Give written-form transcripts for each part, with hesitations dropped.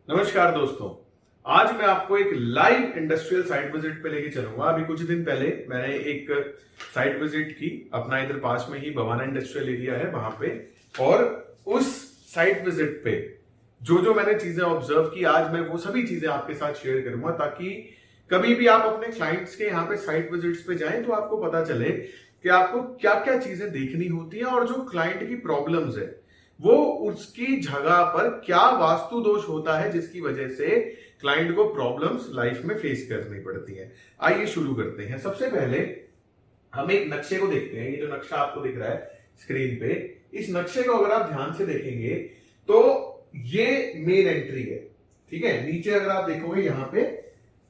नमस्कार दोस्तों। आज मैं आपको एक लाइव इंडस्ट्रियल साइट विजिट पे लेके चलूंगा। अभी कुछ दिन पहले मैंने एक साइट विजिट की, अपना इधर पास में ही बवाना इंडस्ट्रियल एरिया है वहां पे, और उस साइट विजिट पे जो जो मैंने चीजें ऑब्जर्व की, आज मैं वो सभी चीजें आपके साथ शेयर करूंगा, ताकि कभी भी आप अपने क्लाइंट्स के यहाँ पे साइट विजिट्स पे जाएं तो आपको पता चले कि आपको क्या क्या चीजें देखनी होती है, और जो क्लाइंट की प्रॉब्लम्स है वो उसकी जगह पर क्या वास्तु दोष होता है जिसकी वजह से क्लाइंट को प्रॉब्लम्स लाइफ में फेस करनी पड़ती है। आइए शुरू करते हैं। सबसे पहले हम एक नक्शे को देखते हैं। ये जो नक्शा आपको दिख रहा है स्क्रीन पे, इस नक्शे को अगर आप ध्यान से देखेंगे तो ये मेन एंट्री है, ठीक है। नीचे अगर आप देखोगे यहाँ पे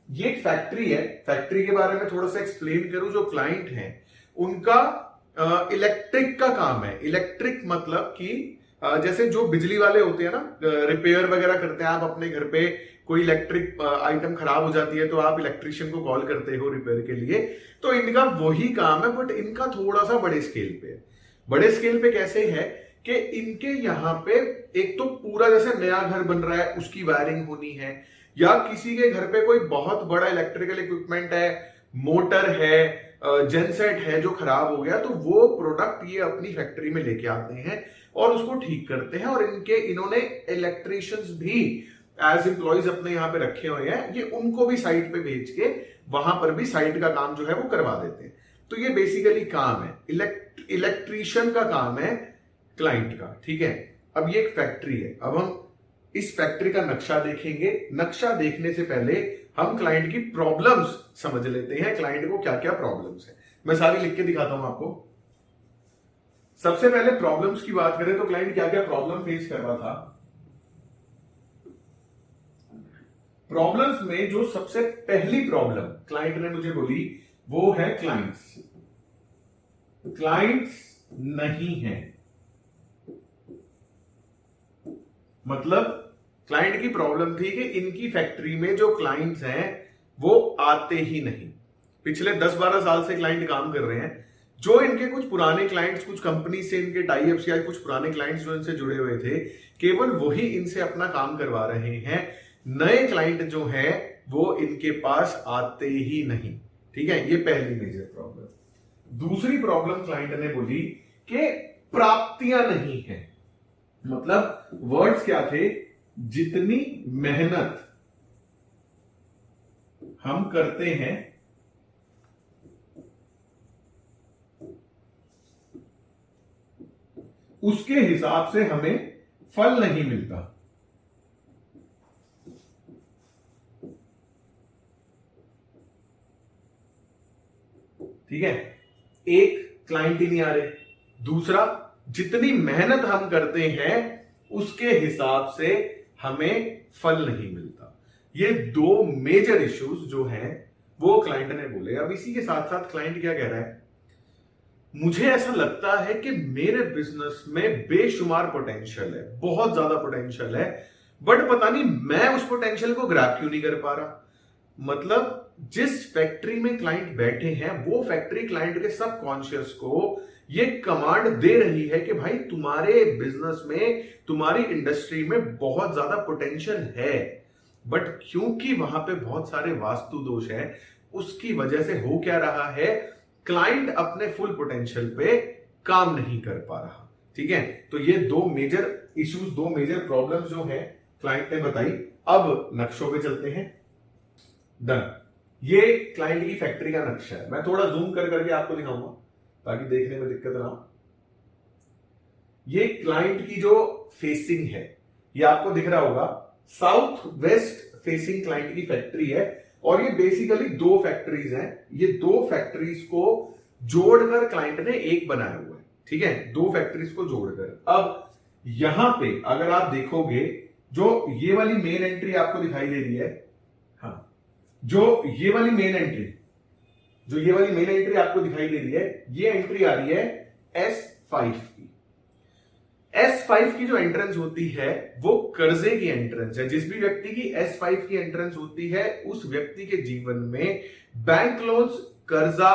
ये एक फैक्ट्री है। फैक्ट्री के बारे में थोड़ा सा एक्सप्लेन करूं, जो क्लाइंट हैं उनका इलेक्ट्रिक का काम है। इलेक्ट्रिक मतलब कि जैसे जो बिजली वाले होते हैं ना, रिपेयर वगैरह करते हैं। आप अपने घर पे कोई इलेक्ट्रिक आइटम खराब हो जाती है तो आप इलेक्ट्रिशियन को कॉल करते हो रिपेयर के लिए, तो इनका वही काम है, बट इनका थोड़ा सा बड़े स्केल पे है। बड़े स्केल पे कैसे है कि इनके यहाँ पे एक तो पूरा जैसे नया घर बन रहा है उसकी वायरिंग होनी है, या किसी के घर पे कोई बहुत बड़ा इलेक्ट्रिकल इक्विपमेंट है, मोटर है, जेनसेट है जो खराब हो गया, तो वो प्रोडक्ट ये अपनी फैक्ट्री में लेके आते हैं और उसको ठीक करते हैं। और इन्होंने इलेक्ट्रिशियंस भी एज एम्प्लॉइज अपने यहाँ पे रखे हुए हैं, ये उनको भी साइट पे भेज के वहां पर भी साइट का काम जो है वो करवा देते हैं। तो ये बेसिकली काम है इलेक्ट्रिशियन का काम है क्लाइंट का, ठीक है। अब ये एक फैक्ट्री है। अब हम इस फैक्ट्री का नक्शा देखेंगे। नक्शा देखने से पहले हम क्लाइंट की प्रॉब्लम्स समझ लेते हैं, क्लाइंट को क्या क्या प्रॉब्लम्स है। मैं सारी लिख के दिखाता हूं आपको। सबसे पहले प्रॉब्लम्स की बात करें तो क्लाइंट क्या क्या प्रॉब्लम फेस कर रहा था। प्रॉब्लम्स में जो सबसे पहली प्रॉब्लम क्लाइंट ने मुझे बोली वो है क्लाइंट्स नहीं है। मतलब क्लाइंट की प्रॉब्लम थी कि इनकी फैक्ट्री में जो क्लाइंट्स हैं वो आते ही नहीं। पिछले 10-12 साल से क्लाइंट काम कर रहे हैं। जो इनके कुछ पुराने क्लाइंट्स, कुछ कंपनी से इनके टाई अप्स या कुछ पुराने क्लाइंट्स जो इनसे जुड़े हुए थे, केवल वही इनसे अपना काम करवा रहे हैं। नए क्लाइंट जो हैं वो इनके पास आते ही नहीं, ठीक है। ये पहली मेजर प्रॉब्लम। दूसरी प्रॉब्लम क्लाइंट ने बोली कि प्राप्तियां नहीं है। मतलब वर्ड्स क्या थे, जितनी मेहनत हम करते हैं उसके हिसाब से हमें फल नहीं मिलता, ठीक है। एक क्लाइंट ही नहीं आ रहे। दूसरा, जितनी मेहनत हम करते हैं उसके हिसाब से हमें फल नहीं मिलता। ये दो मेजर इश्यूज जो हैं वो क्लाइंट ने बोले। अब इसी के साथ साथ क्लाइंट क्या कह रहा है, मुझे ऐसा लगता है कि मेरे बिजनेस में बेशुमार पोटेंशियल है, बहुत ज्यादा पोटेंशियल है, बट पता नहीं मैं उस पोटेंशियल को ग्रैब क्यों नहीं कर पा रहा। मतलब जिस फैक्ट्री में क्लाइंट बैठे हैं वो फैक्ट्री क्लाइंट के सबकॉन्शियस को ये कमांड दे रही है कि भाई तुम्हारे बिजनेस में, तुम्हारी इंडस्ट्री में बहुत ज्यादा पोटेंशियल है, बट क्योंकि वहां पे बहुत सारे वास्तु दोष हैं उसकी वजह से हो क्या रहा है, क्लाइंट अपने फुल पोटेंशियल पे काम नहीं कर पा रहा, ठीक है। तो ये दो मेजर इश्यूज, दो मेजर प्रॉब्लम्स जो है क्लाइंट ने बताई। अब नक्शों पे चलते हैं। डन। ये क्लाइंट की फैक्ट्री का नक्शा है। मैं थोड़ा जूम कर करके आपको दिखाऊंगा ताकि देखने में दिक्कत ना हो। ये क्लाइंट की जो फेसिंग है, ये आपको दिख रहा होगा, साउथ वेस्ट फेसिंग क्लाइंट की फैक्ट्री है। और ये बेसिकली दो फैक्ट्रीज हैं। ये दो फैक्ट्रीज को जोड़कर क्लाइंट ने एक बनाया हुआ है, ठीक है। दो फैक्ट्रीज को जोड़कर। अब यहां पे अगर आप देखोगे, जो ये वाली मेन एंट्री आपको दिखाई दे रही है, हाँ, जो ये वाली मेन एंट्री आपको दिखाई दे रही है, ये एंट्री आ रही है S5 की। S5 की जो एंट्रेंस होती है वो कर्जे की एंट्रेंस है। जिस भी व्यक्ति की S5 की एंट्रेंस होती है उस व्यक्ति के जीवन में बैंक लोन्स, कर्जा,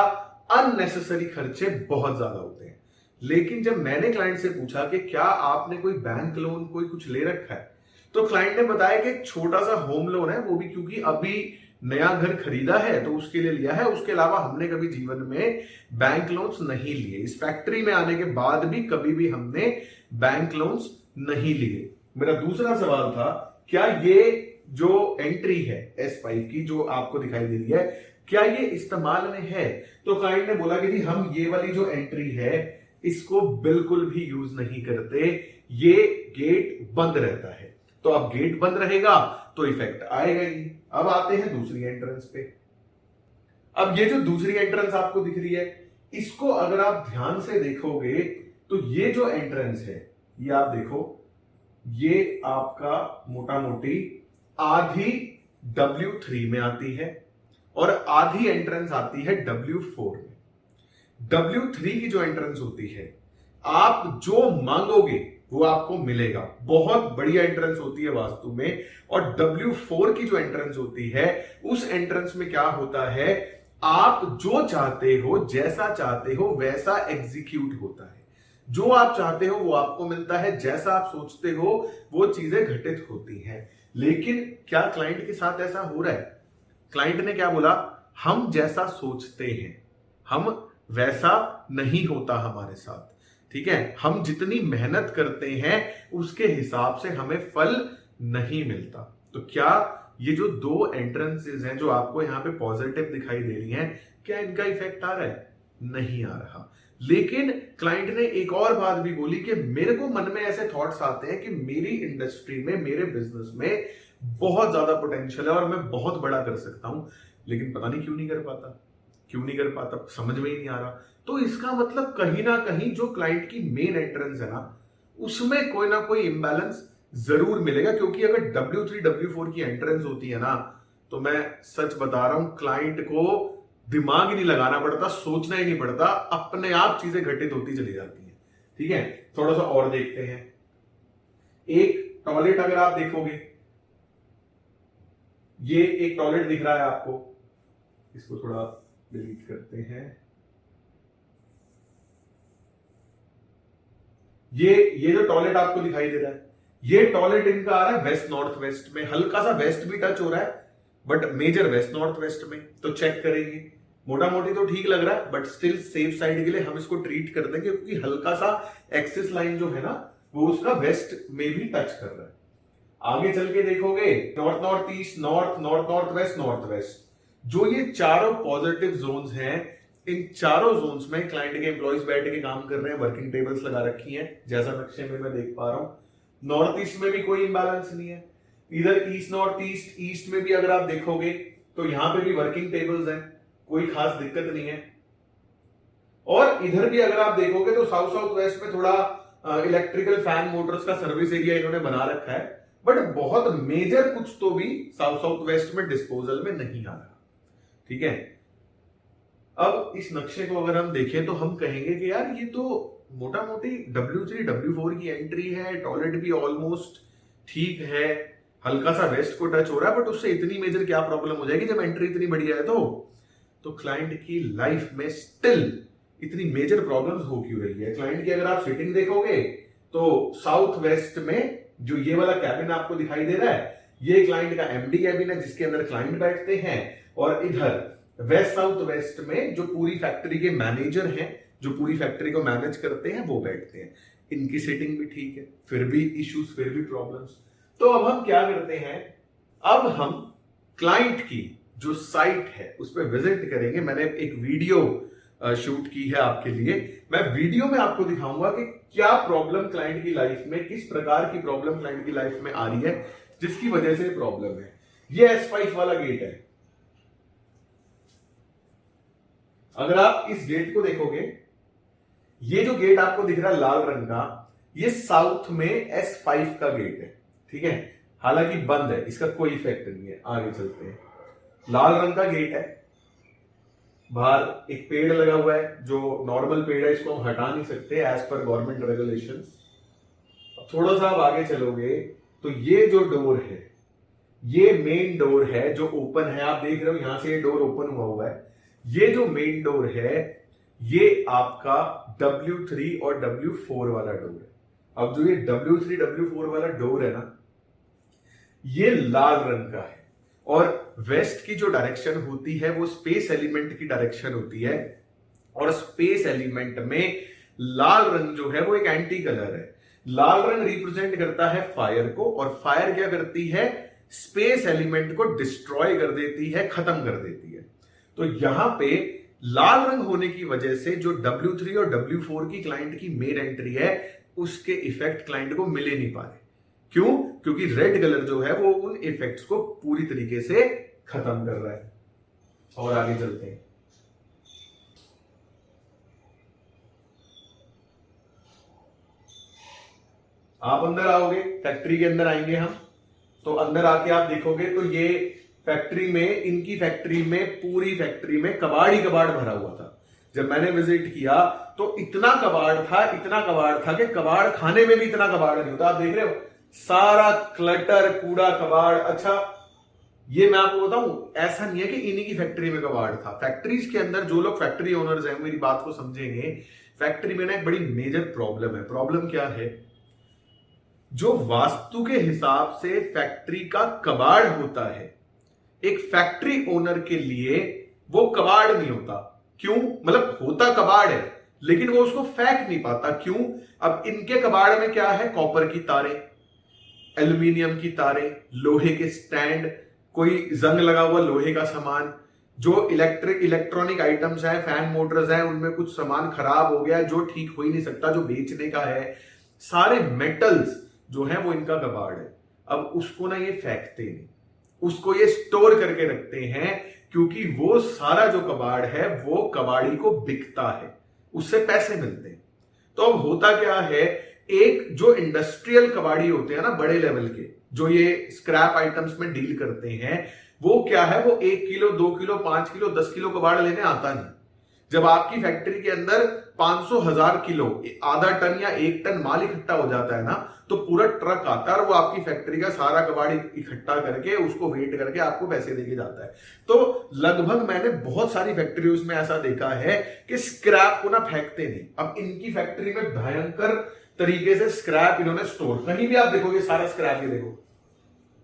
अननेसेसरी खर्चे बहुत ज्यादा होते हैं। लेकिन जब मैंने क्लाइंट से पूछा कि क्या आपने कोई बैंक लोन, कोई कुछ ले रखा है, तो क्लाइंट ने बताया कि एक छोटा सा होम लोन है, वो भी क्योंकि अभी नया घर खरीदा है तो उसके लिए लिया है, उसके अलावा हमने कभी जीवन में बैंक लोन्स नहीं लिए, इस फैक्ट्री में आने के बाद भी कभी भी हमने बैंक लोन्स नहीं लिए। मेरा दूसरा सवाल था, क्या ये जो एंट्री है S5 की जो आपको दिखाई दे रही है, क्या ये इस्तेमाल में है? तो क्लाइंट ने बोला कि जी हम ये वाली जो एंट्री है इसको बिल्कुल भी यूज नहीं करते, ये गेट बंद रहता है। तो अब गेट बंद रहेगा तो इफेक्ट आएगा ही। अब आते हैं दूसरी एंट्रेंस पे। अब ये जो दूसरी एंट्रेंस आपको दिख रही है, इसको अगर आप ध्यान से देखोगे तो ये जो एंट्रेंस है, ये आप देखो, ये आपका मोटा मोटी आधी W3 में आती है और आधी एंट्रेंस आती है W4 में। W3 की जो एंट्रेंस होती है, आप जो मांगोगे वो आपको मिलेगा, बहुत बढ़िया एंट्रेंस होती है वास्तु में। और W4 की जो एंट्रेंस होती है, उस एंट्रेंस में क्या होता है, आप जो चाहते हो, जैसा चाहते हो वैसा एग्जीक्यूट होता है। जो आप चाहते हो वो आपको मिलता है, जैसा आप सोचते हो वो चीजें घटित होती हैं। लेकिन क्या क्लाइंट के साथ ऐसा हो रहा है? क्लाइंट ने क्या बोला, हम जैसा सोचते हैं हम वैसा नहीं होता हमारे साथ, ठीक है, हम जितनी मेहनत करते हैं उसके हिसाब से हमें फल नहीं मिलता। तो क्या ये जो दो एंट्रेंसेस हैं जो आपको यहां पे पॉजिटिव दिखाई दे रही हैं, क्या इनका इफेक्ट आ रहा है? नहीं आ रहा। लेकिन क्लाइंट ने एक और बात भी बोली कि मेरे को मन में ऐसे थॉट्स आते हैं कि मेरी इंडस्ट्री में, मेरे बिजनेस में बहुत ज्यादा पोटेंशियल है और मैं बहुत बड़ा कर सकता हूं, लेकिन पता नहीं क्यों नहीं कर पाता, समझ में ही नहीं आ रहा। तो इसका मतलब कहीं ना कहीं जो क्लाइंट की मेन एंट्रेंस है ना, उसमें कोई ना कोई इंबैलेंस जरूर मिलेगा। क्योंकि अगर W3 W4 की एंट्रेंस होती है ना, तो मैं सच बता रहा हूं, क्लाइंट को दिमाग ही नहीं लगाना पड़ता, सोचना ही नहीं पड़ता, अपने आप चीजें घटित होती चली जाती हैं। ठीक है, थोड़ा सा और देखते हैं। एक टॉयलेट अगर आप देखोगे, ये एक टॉयलेट दिख रहा है आपको, इसको थोड़ा डिलीट करते हैं। ये जो टॉयलेट आपको दिखाई दे रहा है, ये टॉयलेट इनका आ रहा है वेस्ट नॉर्थ वेस्ट में, हल्का सा वेस्ट भी टच हो रहा है but major west north west में। तो चेक करेंगे, मोटा मोटी तो ठीक लग रहा है बट स्टिल सेफ साइड के लिए हम इसको ट्रीट कर देंगे, क्योंकि हल्का सा एक्सिस लाइन जो है ना वो उसका वेस्ट में भी टच कर रहा है। आगे चल के देखोगे, north north east, north north west, जो ये चारों पॉजिटिव जोन्स हैं, इन चारों जोन्स में क्लाइंट के एम्प्लॉइज बैठ के काम कर रहे हैं, वर्किंग टेबल्स लगा रखी हैं, जैसा नक्शे में मैं देख पा रहा हूं। नॉर्थ ईस्ट में भी कोई इंबैलेंस नहीं है, इधर ईस्ट नॉर्थ ईस्ट में भी अगर आप देखोगे तो यहां पे भी वर्किंग टेबल्स हैं, कोई खास दिक्कत नहीं है। और इधर भी अगर आप देखोगे तो साउथ साउथ वेस्ट में थोड़ा इलेक्ट्रिकल फैन मोटर्स का सर्विस एरिया इन्होंने बना रखा है, बट बहुत मेजर कुछ तो भी साउथ साउथ वेस्ट में डिस्पोजल में नहीं आ रहा। ठीक है, अब इस नक्शे को अगर हम देखें तो हम कहेंगे कि यार ये तो मोटा मोटी W3 W4 की एंट्री है, टॉयलेट भी ऑलमोस्ट ठीक है, हल्का सा वेस्ट को टच हो रहा है, बट उससे इतनी मेजर क्या प्रॉब्लम हो जाएगी जब एंट्री इतनी बढ़िया है? तो क्लाइंट की लाइफ में स्टिल इतनी मेजर प्रॉब्लम्स हो क्यों रही है? क्लाइंट की अगर आप सिटिंग देखोगे तो साउथ वेस्ट में जो ये वाला कैबिन आपको दिखाई दे रहा है, ये क्लाइंट का MD कैबिन है जिसके अंदर क्लाइंट बैठते हैं, और इधर वेस्ट साउथ वेस्ट में जो पूरी फैक्ट्री के मैनेजर हैं, जो पूरी फैक्ट्री को मैनेज करते हैं, वो बैठते हैं। इनकी सेटिंग भी ठीक है, फिर भी इश्यूज, फिर भी प्रॉब्लम्स। तो अब हम क्या करते हैं, अब हम क्लाइंट की जो साइट है उस पर विजिट करेंगे। मैंने एक वीडियो शूट की है आपके लिए, मैं वीडियो में आपको दिखाऊंगा कि क्या प्रॉब्लम क्लाइंट की लाइफ में, किस प्रकार की प्रॉब्लम क्लाइंट की लाइफ में आ रही है जिसकी वजह से प्रॉब्लम है। ये S5 वाला गेट है, अगर आप इस गेट को देखोगे, ये जो गेट आपको दिख रहा है लाल रंग का, ये साउथ में S5 का गेट है। ठीक है, हालांकि बंद है, इसका कोई इफेक्ट नहीं है। आगे चलते हैं, लाल रंग का गेट है, बाहर एक पेड़ लगा हुआ है जो नॉर्मल पेड़ है, इसको हम हटा नहीं सकते एज पर गवर्नमेंट रेगुलेशंस। थोड़ा सा आप आगे चलोगे तो ये जो डोर है, ये मेन डोर है जो ओपन है, आप देख रहे हो यहां से ये डोर ओपन हुआ है। ये जो मेन डोर है ये आपका W3 और W4 वाला डोर है। अब जो ये W3 W4 वाला डोर है ना, ये लाल रंग का है। और वेस्ट की जो डायरेक्शन होती है वो स्पेस एलिमेंट की डायरेक्शन होती है, और स्पेस एलिमेंट में लाल रंग जो है वो एक एंटी कलर है। लाल रंग रिप्रेजेंट करता है फायर को, और फायर क्या करती है, स्पेस एलिमेंट को डिस्ट्रॉय कर देती है, खत्म कर देती है। तो यहां पे लाल रंग होने की वजह से जो W3 और W4 की क्लाइंट की मेन एंट्री है उसके इफेक्ट क्लाइंट को मिले नहीं पा रहे। क्यों? क्योंकि रेड कलर जो है वो उन इफेक्ट्स को पूरी तरीके से खत्म कर रहा है। और आगे चलते हैं। आप अंदर आओगे, फैक्ट्री के अंदर आएंगे हम, तो अंदर आके आप देखोगे तो ये फैक्ट्री में, इनकी फैक्ट्री में, पूरी फैक्ट्री में कबाड़ ही कबाड़ भरा हुआ था। जब मैंने विजिट किया तो इतना कबाड़ था, इतना कबाड़ था कि कबाड़ खाने में भी इतना कबाड़ नहीं होता। आप देख रहे हो सारा क्लटर, कूड़ा, कबाड़। अच्छा, ये मैं आपको बताऊं, ऐसा नहीं है कि इन्हीं की फैक्ट्री में कबाड़ था। फैक्ट्रीज के अंदर जो लोग फैक्ट्री ओनर्स हैं मेरी बात को समझेंगे। फैक्ट्री में ना एक बड़ी मेजर प्रॉब्लम है। प्रॉब्लम क्या है? जो वास्तु के हिसाब से फैक्ट्री का कबाड़ होता है, एक फैक्ट्री ओनर के लिए वो कबाड़ नहीं होता। क्यों? मतलब होता कबाड़ है लेकिन वो उसको फेंक नहीं पाता। क्यों? अब इनके कबाड़ में क्या है? कॉपर की तारें, एल्यूमिनियम की तारें, लोहे के स्टैंड, कोई जंग लगा हुआ लोहे का सामान, जो इलेक्ट्रॉनिक आइटम्स है, फैन मोटर्स है, उनमें कुछ सामान खराब हो गया जो ठीक हो ही नहीं सकता, जो बेचने का है, सारे मेटल्स जो है वो इनका कबाड़ है। अब उसको ना ये फेंकते नहीं, उसको ये स्टोर करके रखते हैं, क्योंकि वो सारा जो कबाड़ है वो कबाड़ी को बिकता है, उससे पैसे मिलते हैं। तो अब होता क्या है, एक जो इंडस्ट्रियल कबाड़ी होते हैं ना बड़े लेवल के, जो ये स्क्रैप आइटम्स में डील करते हैं, वो क्या है, वो 1 किलो, 2 किलो, 5 किलो, 10 किलो कबाड़ लेने आता नहीं। जब आपकी फैक्ट्री के अंदर 500,000 किलो, आधा टन या 1 टन माल इकट्ठा हो जाता है ना, तो पूरा ट्रक आता है और वो आपकी फैक्ट्री का सारा कबाड़ इकट्ठा करके उसको वेट करके आपको पैसे देके जाता है। तो लगभग मैंने बहुत सारी फैक्ट्रीज में ऐसा देखा है कि स्क्रैप को ना फेंकते नहीं। अब इनकी फैक्ट्री में भयंकर तरीके से स्क्रैप इन्होंने स्टोर, कहीं भी आप देखोगे सारा स्क्रैप, ये देखो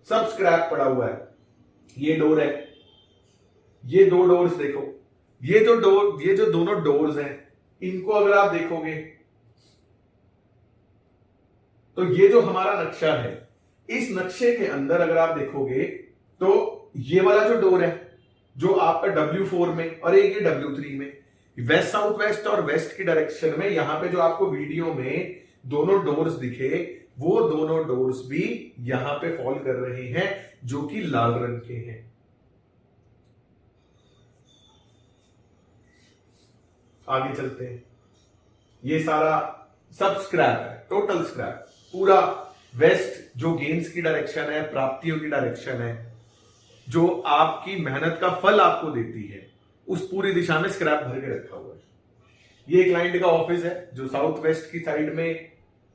सब स्क्रैप पड़ा हुआ है। ये डोर है, ये 2 डोर्स देखो, ये जो दोनों डोर्स हैं, इनको अगर आप देखोगे तो ये जो हमारा नक्शा है, इस नक्शे के अंदर अगर आप देखोगे तो ये वाला जो डोर है जो आपका W4 में और एक ये W3 में, वेस्ट साउथ वेस्ट और वेस्ट की डायरेक्शन में, यहां पे जो आपको वीडियो में दोनों डोर्स दिखे, वो दोनों डोर्स भी यहां पे फॉल कर रहे हैं, जो कि लाल रंग के हैं। आगे चलते हैं। ये सारा सब स्क्रैप है, टोटल स्क्रैप। पूरा वेस्ट जो गेन्स की डायरेक्शन है, प्राप्तियों की डायरेक्शन है, जो आपकी मेहनत का फल आपको देती है, उस पूरी दिशा में स्क्रैप भर के रखा हुआ है। ये क्लाइंट का ऑफिस है जो साउथ वेस्ट की साइड में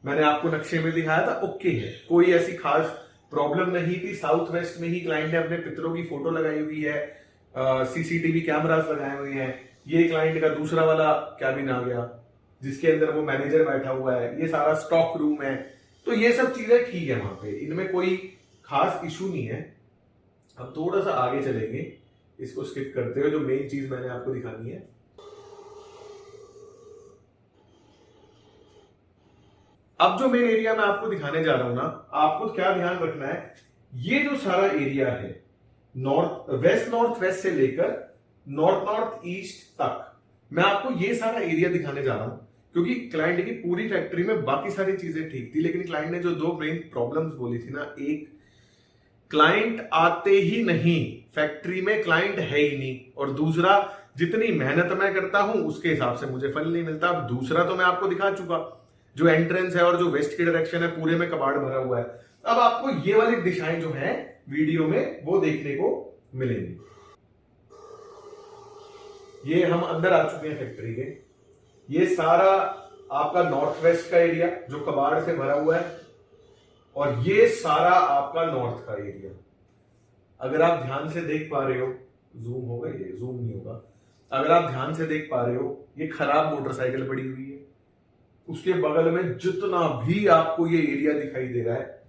मैंने आपको नक्शे में दिखाया था। ओके है, कोई ऐसी खास प्रॉब्लम नहीं थी। साउथ वेस्ट में ही क्लाइंट ने अपने पितरों की फोटो लगाई हुई है, सीसीटीवी कैमरास लगाए हुए हैं। ये क्लाइंट का दूसरा वाला कैबिन आ गया जिसके अंदर वो मैनेजर बैठा हुआ है। ये सारा स्टॉक रूम है। तो ये सब चीजें ठीक है वहां पे, इनमें कोई खास इशू नहीं है। अब थोड़ा सा आगे चलेंगे, इसको स्किप करते हुए, जो मेन चीज मैंने आपको दिखानी है। अब जो मेन एरिया मैं आपको दिखाने जा रहा हूं ना, आपको क्या ध्यान रखना है, ये जो सारा एरिया है नॉर्थ वेस्ट से लेकर नॉर्थ ईस्ट तक, मैं आपको ये सारा एरिया दिखाने जा रहा हूं, क्योंकि क्लाइंट की पूरी फैक्ट्री में बाकी सारी चीजें ठीक थी, लेकिन क्लाइंट ने जो 2 मेन प्रॉब्लम्स बोली थी ना, एक क्लाइंट आते ही नहीं, फैक्ट्री में क्लाइंट है ही नहीं, और दूसरा जितनी मेहनत मैं करता हूं उसके हिसाब से मुझे फल नहीं मिलता। अब दूसरा तो मैं आपको दिखा चुका, जो एंट्रेंस है और जो वेस्ट की डायरेक्शन है पूरे में कबाड़ भरा हुआ है। अब आपको ये वाली दिशाएं जो है वीडियो में वो देखने को मिलेंगी। ये हम अंदर आ चुके हैं फैक्ट्री के। ये सारा आपका नॉर्थ वेस्ट का एरिया जो कबाड़ से भरा हुआ है, और ये सारा आपका नॉर्थ का एरिया। अगर आप ध्यान से देख पा रहे हो, जूम होगा, ये जूम नहीं होगा, अगर आप ध्यान से देख पा रहे हो, ये खराब मोटरसाइकिल पड़ी हुई है, उसके बगल में जितना भी आपको ये एरिया दिखाई दे रहा है,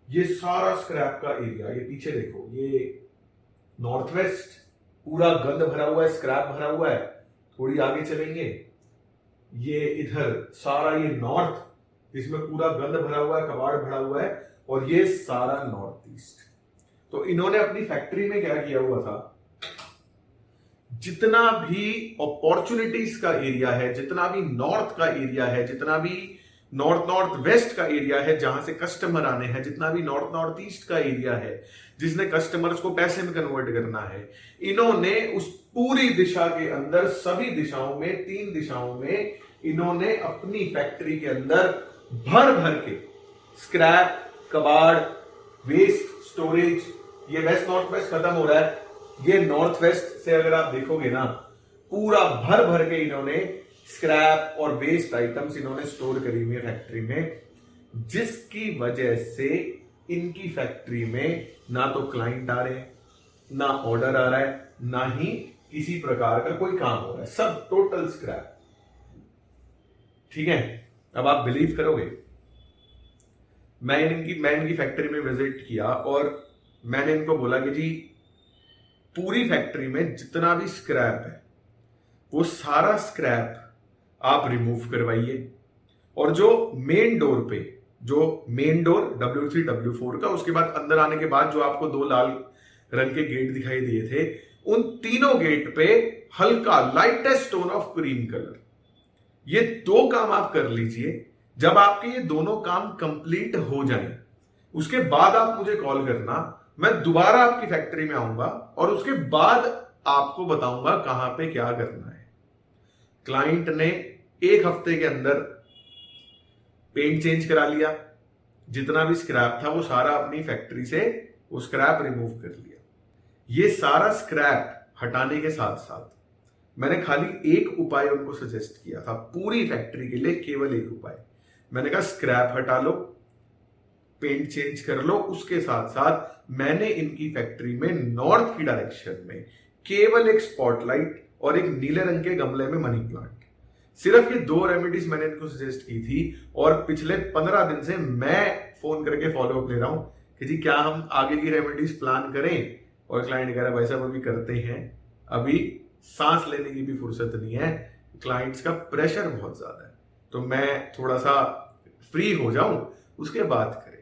ये सारा स्क्रैप का एरिया, ये पीछे देखो, ये नॉर्थ वेस्ट पूरा गंद भरा हुआ है, स्क्रैप भरा हुआ है। थोड़ी आगे चलेंगे, ये इधर सारा ये नॉर्थ, इसमें पूरा गंद भरा हुआ है, कबाड़ भरा हुआ है, और ये सारा नॉर्थ ईस्ट। तो इन्होंने अपनी फैक्ट्री में क्या किया हुआ था, जितना भी अपॉर्चुनिटीज का एरिया है, जितना भी नॉर्थ का एरिया है, जितना भी नॉर्थ वेस्ट का एरिया है जहां से कस्टमर आने हैं, जितना भी नॉर्थ ईस्ट का एरिया है जिसने कस्टमर्स को पैसे में कन्वर्ट करना है, इन्होंने उस पूरी दिशा के अंदर, सभी दिशाओं में, 3 दिशाओं में, इन्होंने अपनी फैक्ट्री के अंदर भर भर के स्क्रैप, कबाड़, वेस्ट, स्टोरेज, ये वेस्ट नॉर्थ वेस्ट खत्म हो रहा है, ये नॉर्थ वेस्ट से अगर आप देखोगे ना, पूरा भर भर के इन्होंने स्क्रैप और वेस्ट आइटम्स इन्होंने स्टोर करी हुई है फैक्ट्री में, जिसकी वजह से इनकी फैक्ट्री में ना तो क्लाइंट आ रहे हैं, ना ऑर्डर आ रहा है, ना ही किसी प्रकार का कोई काम हो रहा है, सब टोटल स्क्रैप। ठीक है, अब आप बिलीव करोगे, मैं इनकी फैक्ट्री में विजिट किया और मैंने इनको बोला कि जी पूरी फैक्ट्री में जितना भी स्क्रैप है वो सारा स्क्रैप आप रिमूव करवाइए, और जो मेन डोर पे, जो मेन डोर W3 W4 का, उसके बाद अंदर आने के बाद जो आपको 2 लाल रंग के गेट दिखाई दिए थे, उन तीनों गेट पे हल्का lightest stone of cream colour, ये 2 काम आप कर लीजिए। जब आपके ये दोनों काम कंप्लीट हो जाए, उसके बाद आप मुझे कॉल करना, मैं दोबारा आपकी फैक्ट्री में आऊंगा और उसके बाद आपको बताऊंगा कहां पे क्या करना है। क्लाइंट ने 1 हफ्ते के अंदर पेंट चेंज करा लिया, जितना भी स्क्रैप था वो सारा अपनी फैक्ट्री से वो स्क्रैप रिमूव कर लिया। ये सारा स्क्रैप हटाने के साथ साथ मैंने खाली एक उपाय उनको सजेस्ट किया था, पूरी फैक्ट्री के लिए केवल एक उपाय। मैंने कहा स्क्रैप हटा लो, पेंट चेंज कर लो, उसके साथ साथ मैंने इनकी फैक्ट्री में नॉर्थ की डायरेक्शन में केवल एक स्पॉटलाइट और एक नीले रंग के गमले में मनी प्लांट, सिर्फ ये 2 रेमेडीज मैंने इनको सजेस्ट की थी। और पिछले 15 दिन से मैं फोन करके फॉलोअप ले रहा हूं कि जी क्या हम आगे की रेमेडीज प्लान करें, और क्लाइंट कह रहा है भाई साहब अभी करते हैं, अभी सांस लेने की भी फुर्सत नहीं है, क्लाइंट्स का प्रेशर बहुत ज्यादा है, तो मैं थोड़ा सा फ्री हो जाऊं उसके बाद करेंगे।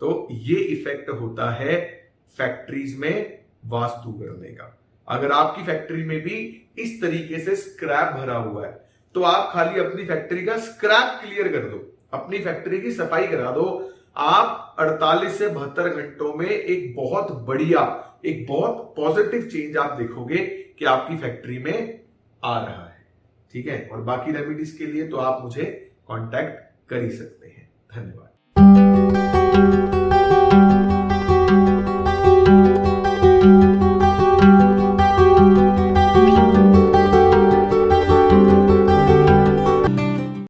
तो ये इफेक्ट होता है फैक्ट्रीज में वास्तु करने का। अगर आपकी फैक्ट्री में भी इस तरीके से स्क्रैप भरा हुआ है, तो आप खाली अपनी फैक्ट्री का स्क्रैप क्लियर कर दो, अपनी फैक्ट्री की सफाई करा दो, आप 48 से 72 घंटों में एक बहुत बढ़िया, एक बहुत पॉजिटिव चेंज आप देखोगे कि आपकी फैक्ट्री में आ रहा है। ठीक है, और बाकी रेमेडीज के लिए तो आप मुझे कांटेक्ट कर ही सकते हैं। धन्यवाद।